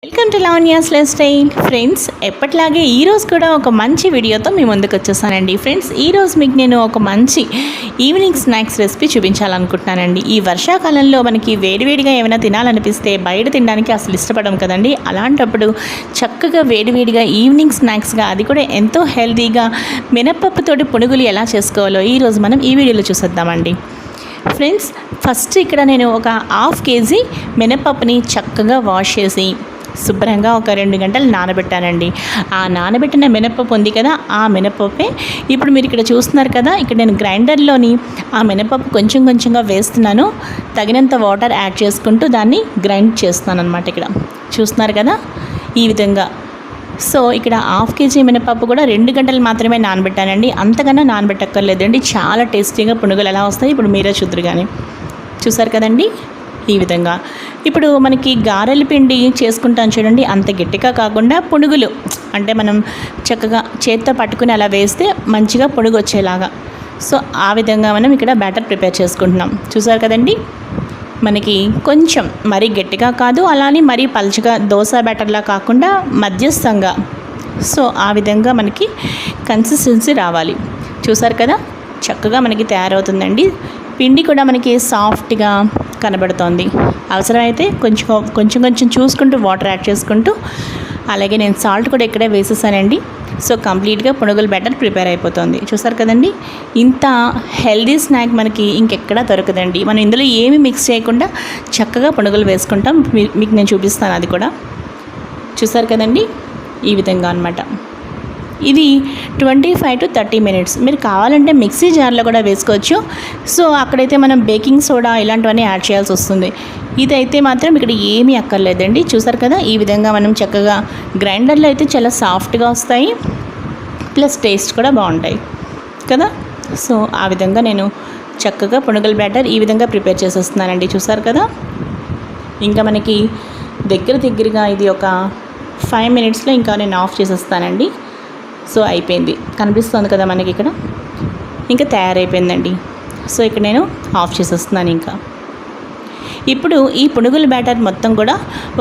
Welcome to Lavanya's life style. Friends, ఎప్పటిలాగే ఈరోజు కూడా ఒక మంచి వీడియోతో మీ ముందుకు వచ్చేసానండి. ఫ్రెండ్స్, ఈరోజు మీకు నేను ఒక మంచి ఈవినింగ్ స్నాక్స్ రెసిపీ చూపించాలనుకుంటున్నానండి. ఈ వర్షాకాలంలో మనకి వేడివేడిగా ఏమైనా తినాలనిపిస్తే బయట తినడానికి అసలు ఇష్టపడం కదండి. అలాంటప్పుడు చక్కగా వేడివేడిగా ఈవినింగ్ స్నాక్స్గా, అది కూడా ఎంతో హెల్తీగా మినపప్పుతోటి పునుగులు ఎలా చేసుకోవాలో ఈరోజు మనం ఈ వీడియోలో చూసేద్దామండి. ఫ్రెండ్స్, ఫస్ట్ ఇక్కడ నేను ఒక హాఫ్ కేజీ మినపప్పుని చక్కగా వాష్ చేసి శుభ్రంగా ఒక 2 గంటలు నానబెట్టానండి. ఆ నానబెట్టిన మినపప్పు ఉంది కదా, ఆ మినపప్పే ఇప్పుడు మీరు ఇక్కడ చూస్తున్నారు కదా. ఇక్కడ నేను గ్రైండర్లోని ఆ మినపప్పు కొంచెం కొంచెంగా వేస్తున్నాను. తగినంత వాటర్ యాడ్ చేసుకుంటూ దాన్ని గ్రైండ్ చేస్తున్నాను అనమాట. ఇక్కడ చూస్తున్నారు కదా, ఈ విధంగా. సో ఇక్కడ హాఫ్ కేజీ మినపప్పు కూడా 2 గంటలు మాత్రమే నానబెట్టానండి. అంతకన్నా నానబెట్టక్కర్లేదండి. చాలా టేస్టీగా పునుగులు ఎలా వస్తాయి ఇప్పుడు మీరే చూద్దరు. కానీ చూసారు కదండి, ఈ విధంగా. ఇప్పుడు మనకి గారెల పిండి చేసుకుంటాం చూడండి, అంత గట్టిగా కాకుండా పునుగులు అంటే మనం చక్కగా చేత్తో పట్టుకుని అలా వేస్తే మంచిగా పునుగు వచ్చేలాగా. సో ఆ విధంగా మనం ఇక్కడ బ్యాటర్ ప్రిపేర్ చేసుకుంటున్నాం. చూసారు కదండి, మనకి కొంచెం మరీ గట్టిగా కాదు, అలానే మరీ పలుచగా దోశ బ్యాటర్లా కాకుండా మధ్యస్థంగా. సో ఆ విధంగా మనకి కన్సిస్టెన్సీ రావాలి. చూసారు కదా, చక్కగా మనకి తయారవుతుందండి. పిండి కూడా మనకి సాఫ్ట్గా కనబడుతోంది. అవసరమైతే కొంచెం చూసుకుంటూ వాటర్ యాడ్ చేసుకుంటూ, అలాగే నేను సాల్ట్ కూడా ఇక్కడే వేసేసానండి. సో కంప్లీట్గా పునుగుల బ్యాటర్ ప్రిపేర్ అయిపోతుంది. చూసారు కదండి, ఇంత హెల్దీ స్నాక్ మనకి ఇంకెక్కడా దొరకదండి. మనం ఇందులో ఏమి మిక్స్ చేయకుండా చక్కగా పునుగులు వేసుకుంటాం. మీకు నేను చూపిస్తాను అది కూడా. చూసారు కదండి, ఈ విధంగా అనమాట. ఇది 25 to 30 minutes. మీరు కావాలంటే మిక్సీ జార్లో కూడా వేసుకోవచ్చు. సో అక్కడైతే మనం బేకింగ్ సోడా ఇలాంటివన్నీ యాడ్ చేయాల్సి వస్తుంది. ఇదైతే మాత్రం ఇక్కడ ఏమీ అక్కర్లేదండి. చూసారు కదా, ఈ విధంగా మనం చక్కగా గ్రైండర్లో అయితే చాలా సాఫ్ట్గా వస్తాయి, ప్లస్ టేస్ట్ కూడా బాగుంటాయి కదా. సో ఆ విధంగా నేను చక్కగా పునుగుల బ్యాటర్ ఈ విధంగా ప్రిపేర్ చేసేస్తున్నానండి. చూసారు కదా, ఇంకా మనకి దగ్గరగా ఇది ఒక 5 minutesలో ఇంకా నేను ఆఫ్ చేసేస్తానండి. సో అయిపోయింది, కనిపిస్తుంది కదా మనకి ఇక్కడ, ఇంకా తయారైపోయిందండి. సో ఇక్కడ నేను ఆఫ్ చేసేస్తున్నాను. ఇంకా ఇప్పుడు ఈ పునుగుల బ్యాటర్ మొత్తం కూడా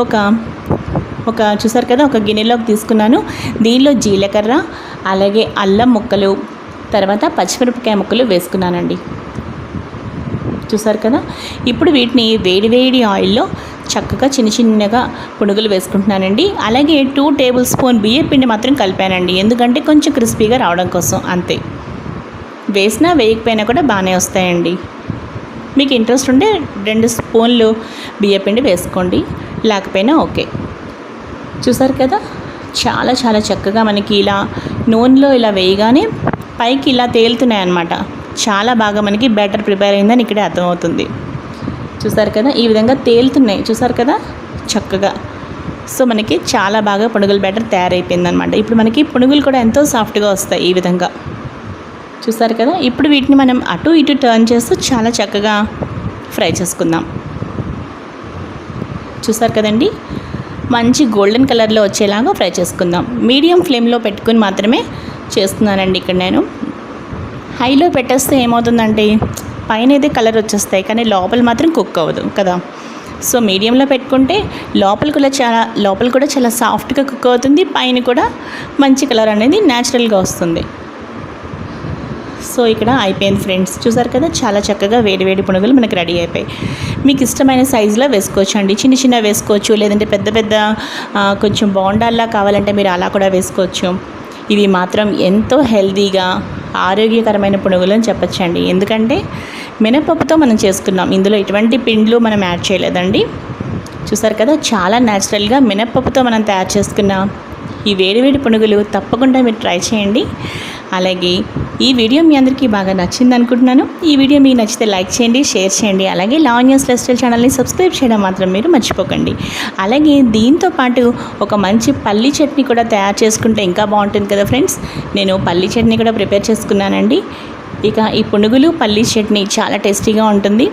ఒక చూసారు కదా, ఒక గిన్నెలోకి తీసుకున్నాను. దీనిలో జీలకర్ర, అలాగే అల్లం ముక్కలు, తర్వాత పచ్చిమిరపకాయ ముక్కలు వేసుకున్నానండి. చూసారు కదా, ఇప్పుడు వీటిని వేడివేడి ఆయిల్లో చక్కగా చిన్నగా పునుగులు వేసుకుంటున్నానండి. అలాగే 2 tablespoon బియ్యం పిండి మాత్రం కలిపానండి, ఎందుకంటే కొంచెం క్రిస్పీగా రావడం కోసం. అంతే, వేసినా వేయకపోయినా కూడా బాగానే వస్తాయండి. మీకు ఇంట్రెస్ట్ ఉంటే 2 స్పూన్లు బియ్యం పిండి వేసుకోండి, లేకపోయినా ఓకే. చూసారు కదా, చాలా చాలా చక్కగా మనకి ఇలా నూనెలో ఇలా వేయగానే పైకి ఇలా తేలుతున్నాయి అన్నమాట. చాలా బాగా మనకి బ్యాటర్ ప్రిపేర్ అయిందని ఇక్కడే అర్థమవుతుంది. చూసారు కదా, ఈ విధంగా తేలుతున్నాయి. చూసారు కదా చక్కగా. సో మనకి చాలా బాగా పునుగుల బ్యాటర్ తయారైపోయిందనమాట. ఇప్పుడు మనకి పునుగులు కూడా ఎంతో సాఫ్ట్గా వస్తాయి ఈ విధంగా. చూసారు కదా, ఇప్పుడు వీటిని మనం అటు ఇటు టర్న్ చేస్తూ చాలా చక్కగా ఫ్రై చేసుకుందాం. చూసారు కదండి, మంచి గోల్డెన్ కలర్లో వచ్చేలాగా ఫ్రై చేసుకుందాం. మీడియం ఫ్లేమ్లో పెట్టుకుని మాత్రమే చేస్తున్నానండి ఇక్కడ నేను. హైలో పెట్టేస్తే ఏమవుతుందంటే పైన అయితే కలర్ వచ్చేస్తాయి, కానీ లోపల మాత్రం కుక్ అవ్వదు కదా. సో మీడియంలో పెట్టుకుంటే లోపల కూడా చాలా సాఫ్ట్గా కుక్ అవుతుంది, పైన కూడా మంచి కలర్ అనేది న్యాచురల్గా వస్తుంది. సో ఇక్కడ అయిపోయింది ఫ్రెండ్స్. చూసారు కదా, చాలా చక్కగా వేడి పునుగులు మనకి రెడీ అయిపోయాయి. మీకు ఇష్టమైన సైజులో వేసుకోవచ్చు అండి, చిన్న వేసుకోవచ్చు, లేదంటే పెద్ద కొంచెం బోండాల్లా కావాలంటే మీరు అలా కూడా వేసుకోవచ్చు. ఇవి మాత్రం ఎంతో హెల్తీగా ఆరోగ్యకరమైన పునుగులు అని చెప్పచ్చండి, ఎందుకంటే మినపప్పుతో మనం చేసుకున్నాం. ఇందులో ఎటువంటి పిండ్లు మనం యాడ్ చేయలేదండి. చూసారు కదా, చాలా న్యాచురల్గా మినపప్పుతో మనం తయారు చేసుకున్నాం ఈ వేడివేడి పునుగులు. తప్పకుండా మీరు ట్రై చేయండి. అలాగే ఈ వీడియో మీ అందరికీ బాగా నచ్చింది అనుకుంటున్నాను. ఈ వీడియో మీకు నచ్చితే లైక్ చేయండి, షేర్ చేయండి. అలాగే లావణ్యాస్ లైఫ్ స్టైల్ ఛానల్ని సబ్స్క్రైబ్ చేయడం మాత్రం మీరు మర్చిపోకండి. అలాగే దీంతో పాటు ఒక మంచి పల్లీ చట్నీ కూడా తయారు చేసుకుంటే ఇంకా బాగుంటుంది కదా ఫ్రెండ్స్. నేను పల్లీ చట్నీ కూడా ప్రిపేర్ చేసుకున్నానండి. ఇక ఈ పునుగులు పల్లీ చట్నీ చాలా టేస్టీగా ఉంటుంది.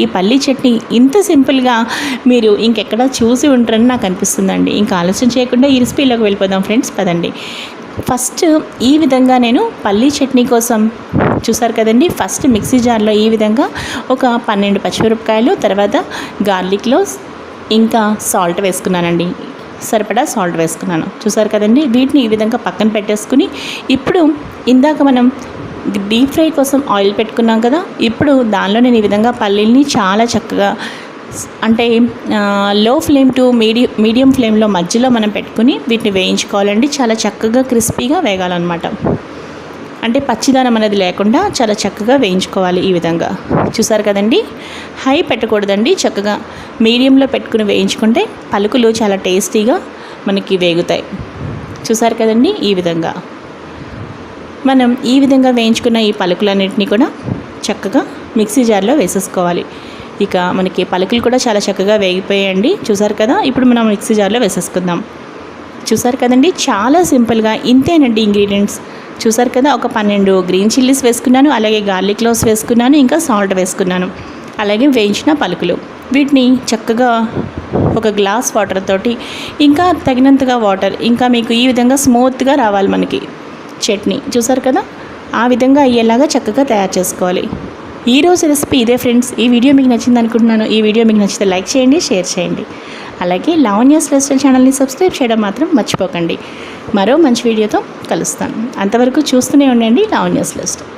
ఈ పల్లీ చట్నీ ఇంత సింపుల్గా మీరు ఇంకెక్కడ చూసి ఉంటారని నాకు అనిపిస్తుందండి. ఇంకా ఆలస్యం చేయకుండా ఈ రెసిపీలోకి వెళ్ళిపోదాం ఫ్రెండ్స్, పదండి. ఫస్ట్ ఈ విధంగా నేను పల్లీ చట్నీ కోసం చూసారు కదండి, ఫస్ట్ మిక్సీ జార్లో ఈ విధంగా ఒక 12 పచ్చిమిరపకాయలు, తర్వాత గార్లిక్ క్లోవ్స్, ఇంకా సాల్ట్ వేసుకున్నానండి, సరిపడా సాల్ట్ వేసుకున్నాను. చూసారు కదండి. వీటిని ఈ విధంగా పక్కన పెట్టేసుకుని ఇప్పుడు ఇందాక మనం డీప్ ఫ్రై కోసం ఆయిల్ పెట్టుకున్నాం కదా, ఇప్పుడు దానిలో నేను ఈ విధంగా పల్లీల్ని చాలా చక్కగా అంటే లో ఫ్లేమ్ టు మీడియం ఫ్లేమ్లో మధ్యలో మనం పెట్టుకుని వీటిని వేయించుకోవాలండి. చాలా చక్కగా క్రిస్పీగా వేగాలన్నమాట. అంటే పచ్చిదనం అనేది లేకుండా చాలా చక్కగా వేయించుకోవాలి ఈ విధంగా. చూసారు కదండి. హై పెట్టకూడదండి, చక్కగా మీడియంలో పెట్టుకుని వేయించుకుంటే పలుకులు చాలా టేస్టీగా మనకి వేగుతాయి. చూసారు కదండి. ఈ విధంగా మనం ఈ విధంగా వేయించుకున్న ఈ పలుకులన్నింటినీ కూడా చక్కగా మిక్సీ జార్లో వేసేసుకోవాలి. ఇక మనకి పలుకులు కూడా చాలా చక్కగా వేగిపోయాయండి. చూసారు కదా. ఇప్పుడు మనం మిక్సీ జార్లో వేసేసుకుందాం. చూసారు కదండి. చాలా సింపుల్గా ఇంతేనండి ఇంగ్రీడియంట్స్. చూసారు కదా. ఒక 12 గ్రీన్ చిల్లీస్ వేసుకున్నాను, అలాగే గార్లిక్ క్లోవ్స్ వేసుకున్నాను, ఇంకా సాల్ట్ వేసుకున్నాను, అలాగే వేయించిన పలుకులు. వీటిని చక్కగా ఒక గ్లాస్ వాటర్ తోటి, ఇంకా తగినంతగా వాటర్, ఇంకా మీకు ఈ విధంగా స్మూత్గా రావాలి మనకి చట్నీ. చూసారు కదా. ఆ విధంగా అయ్యేలాగా చక్కగా తయారు చేసుకోవాలి. ఈరోజు రెసిపీ ఇదే ఫ్రెండ్స్. ఈ వీడియో మీకు నచ్చింది అనుకుంటున్నాను. ఈ వీడియో మీకు నచ్చితే లైక్ చేయండి, షేర్ చేయండి, అలాగే లావణ్యాస్ లైఫ్ స్టైల్ ఛానల్ని సబ్స్క్రైబ్ చేయడం మాత్రం మర్చిపోకండి. మరో మంచి వీడియోతో కలుస్తాను. అంతవరకు చూస్తూనే ఉండండి లావణ్యాస్ లైఫ్ స్టైల్.